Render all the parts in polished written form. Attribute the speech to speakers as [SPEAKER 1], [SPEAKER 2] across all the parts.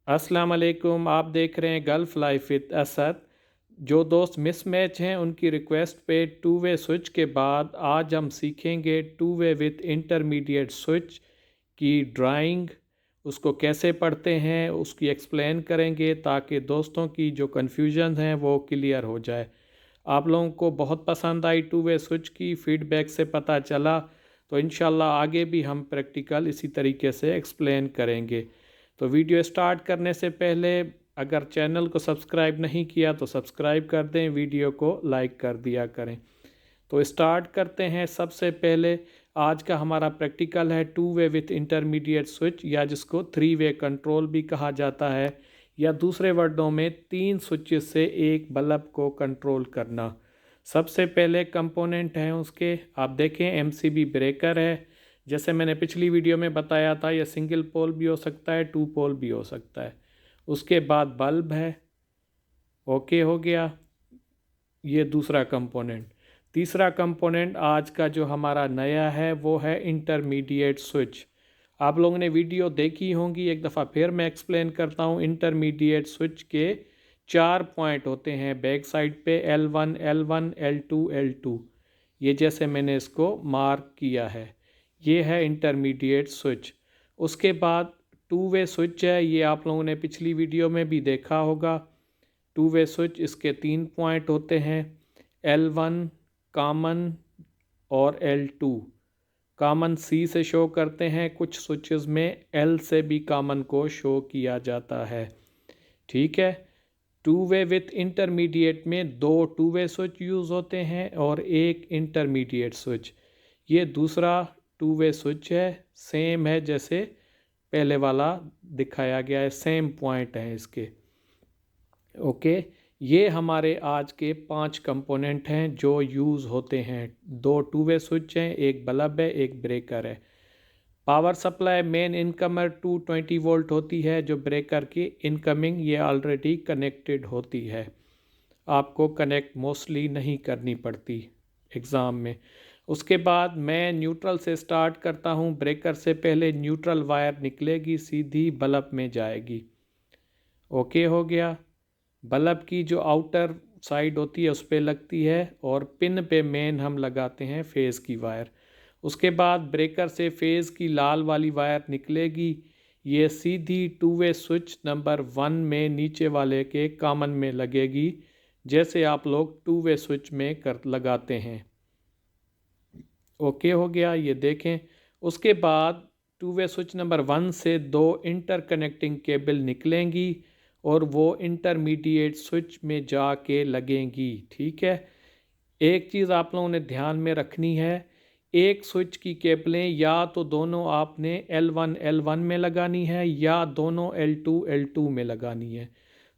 [SPEAKER 1] अस्सलाम वालेकुम। आप देख रहे हैं गल्फ़ लाइफ विद असद। जो दोस्त मिसमैच हैं उनकी रिक्वेस्ट पे टू वे स्विच के बाद आज हम सीखेंगे two way with intermediate switch की ड्राइंग। उसको कैसे पढ़ते हैं उसकी एक्सप्लेन करेंगे ताकि दोस्तों की जो कन्फ्यूजन हैं वो क्लियर हो जाए। आप लोगों को बहुत पसंद आई टू वे स्विच की फीडबैक से पता चला, तो इंशाल्लाह आगे भी हम प्रैक्टिकल इसी तरीके से एक्सप्लेन करेंगे। तो वीडियो स्टार्ट करने से पहले अगर चैनल को सब्सक्राइब नहीं किया तो सब्सक्राइब कर दें, वीडियो को लाइक कर दिया करें। तो स्टार्ट करते हैं। सबसे पहले आज का हमारा प्रैक्टिकल है two way with intermediate switch, या जिसको थ्री वे कंट्रोल भी कहा जाता है, या दूसरे वर्डों में तीन स्विचेस से एक बल्ब को कंट्रोल करना। सबसे पहले कंपोनेंट हैं उसके, आप देखें एमसीबी ब्रेकर है। जैसे मैंने पिछली वीडियो में बताया था, यह सिंगल पोल भी हो सकता है, टू पोल भी हो सकता है। उसके बाद बल्ब है, ओके हो गया, ये दूसरा कंपोनेंट। तीसरा कंपोनेंट आज का जो हमारा नया है वो है इंटरमीडिएट स्विच। आप लोगों ने वीडियो देखी होंगी, एक दफ़ा फिर मैं एक्सप्लेन करता हूँ। इंटरमीडिएट स्विच के चार पॉइंट होते हैं बैक साइड पे, L1, L1, L2, L2। ये जैसे मैंने इसको मार्क किया है, ये है इंटरमीडिएट स्विच। उसके बाद टू वे स्विच है, ये आप लोगों ने पिछली वीडियो में भी देखा होगा। टू वे स्विच, इसके तीन पॉइंट होते हैं, L1 कॉमन और L2 कॉमन सी से शो करते हैं। कुछ स्विचेस में L से भी कॉमन को शो किया जाता है। ठीक है। टू वे विथ इंटरमीडिएट में दो टू वे स्विच यूज़ होते हैं और एक इंटरमीडिएट स्विच। ये दूसरा टू वे स्विच है, सेम है जैसे पहले वाला दिखाया गया है, सेम पॉइंट है इसके। ओके, ये हमारे आज के पांच कंपोनेंट हैं जो यूज़ होते हैं। दो टू वे स्विच हैं, एक बल्ब है, एक ब्रेकर है। Power supply main incomer 220 volt होती है, जो ब्रेकर की इनकमिंग ये ऑलरेडी कनेक्टेड होती है, आपको कनेक्ट मोस्टली नहीं करनी पड़ती एग्ज़ाम में। उसके बाद मैं न्यूट्रल से स्टार्ट करता हूँ। ब्रेकर से पहले न्यूट्रल वायर निकलेगी, सीधी बल्ब में जाएगी। ओके हो गया। बल्ब की जो आउटर साइड होती है उस पर लगती है, और पिन पे मेन हम लगाते हैं फेज़ की वायर। उसके बाद ब्रेकर से फेज़ की लाल वाली वायर निकलेगी, ये सीधी टू वे स्विच नंबर 1 में नीचे वाले के कॉमन में लगेगी, जैसे आप लोग टू वे स्विच में कर लगाते हैं। ओके हो गया, ये देखें। उसके बाद टू वे स्विच नंबर 1 से दो इंटरकनेक्टिंग केबल निकलेंगी और वो इंटरमीडिएट स्विच में जाके लगेंगी। ठीक है। एक चीज़ आप लोगों ने ध्यान में रखनी है, एक स्विच की केबलें या तो दोनों आपने L1 L1 में लगानी है, या दोनों L2 L2 में लगानी है।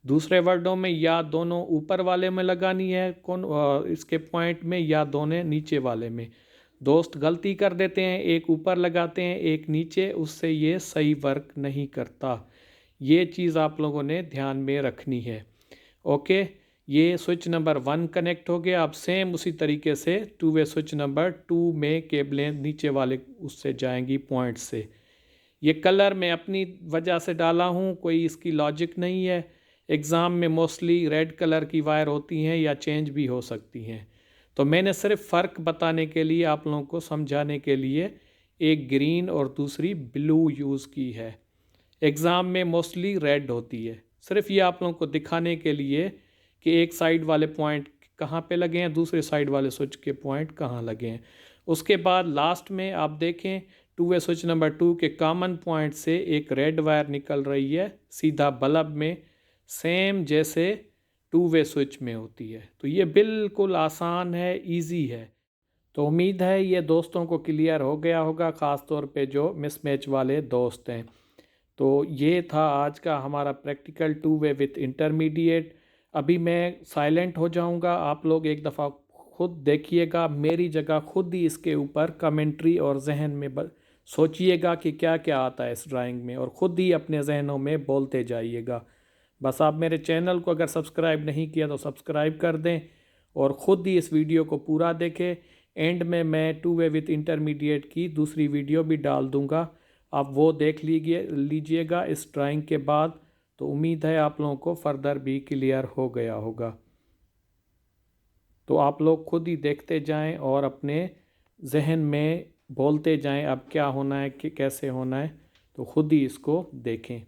[SPEAKER 1] दूसरे वर्डों में, या दोनों ऊपर वाले में लगानी है इसके पॉइंट में, या दोनों नीचे वाले में। दोस्त गलती कर देते हैं, एक ऊपर लगाते हैं एक नीचे, उससे ये सही वर्क नहीं करता। ये चीज़ आप लोगों ने ध्यान में रखनी है। ओके, ये स्विच नंबर 1 कनेक्ट हो गया। अब सेम उसी तरीके से टू वे स्विच नंबर 2 में केबलें नीचे वाले उससे जाएंगी पॉइंट से। ये कलर मैं अपनी वजह से डाला हूँ, कोई इसकी लॉजिक नहीं है। एग्ज़ाम में मोस्टली रेड कलर की वायर होती हैं या चेंज भी हो सकती हैं, तो मैंने सिर्फ फ़र्क बताने के लिए, आप लोगों को समझाने के लिए एक ग्रीन और दूसरी ब्लू यूज़ की है। एग्ज़ाम में मोस्टली रेड होती है, सिर्फ ये आप लोगों को दिखाने के लिए कि एक साइड वाले पॉइंट कहाँ पे लगे हैं, दूसरे साइड वाले स्विच के पॉइंट कहाँ लगे हैं। उसके बाद लास्ट में आप देखें, टू वे स्विच नंबर 2 के कॉमन पॉइंट से एक रेड वायर निकल रही है सीधा बल्ब में, सेम जैसे टू वे स्विच में होती है। तो ये बिल्कुल आसान है, इजी है। तो उम्मीद है ये दोस्तों को क्लियर हो गया होगा, ख़ास तौर पे जो मिसमैच वाले दोस्त हैं। तो ये था आज का हमारा practical two way with intermediate. अभी मैं साइलेंट हो जाऊंगा, आप लोग एक दफ़ा खुद देखिएगा, मेरी जगह खुद ही इसके ऊपर कमेंट्री और जहन में सोचिएगा कि क्या क्या आता है इस ड्राइंग में, और ख़ुद ही अपने जहनों में बोलते जाइएगा। बस आप मेरे चैनल को अगर सब्सक्राइब नहीं किया तो सब्सक्राइब कर दें, और ख़ुद ही इस वीडियो को पूरा देखें। एंड में मैं टू वे विथ इंटरमीडिएट की दूसरी वीडियो भी डाल दूँगा, आप वो देख लीजिएगा इस ड्राइंग के बाद। तो उम्मीद है आप लोगों को फर्दर भी क्लियर हो गया होगा। तो आप लोग खुद ही देखते जाएं और अपने जहन में बोलते जाएं अब क्या होना है कि कैसे होना है, तो खुद ही इसको देखें।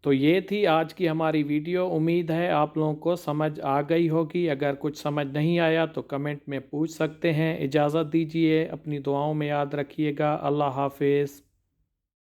[SPEAKER 1] तो ये थी आज की हमारी वीडियो। उम्मीद है आप लोगों को समझ आ गई होगी। अगर कुछ समझ नहीं आया तो कमेंट में पूछ सकते हैं। इजाज़त दीजिए, अपनी दुआओं में याद रखिएगा। अल्लाह हाफिज़।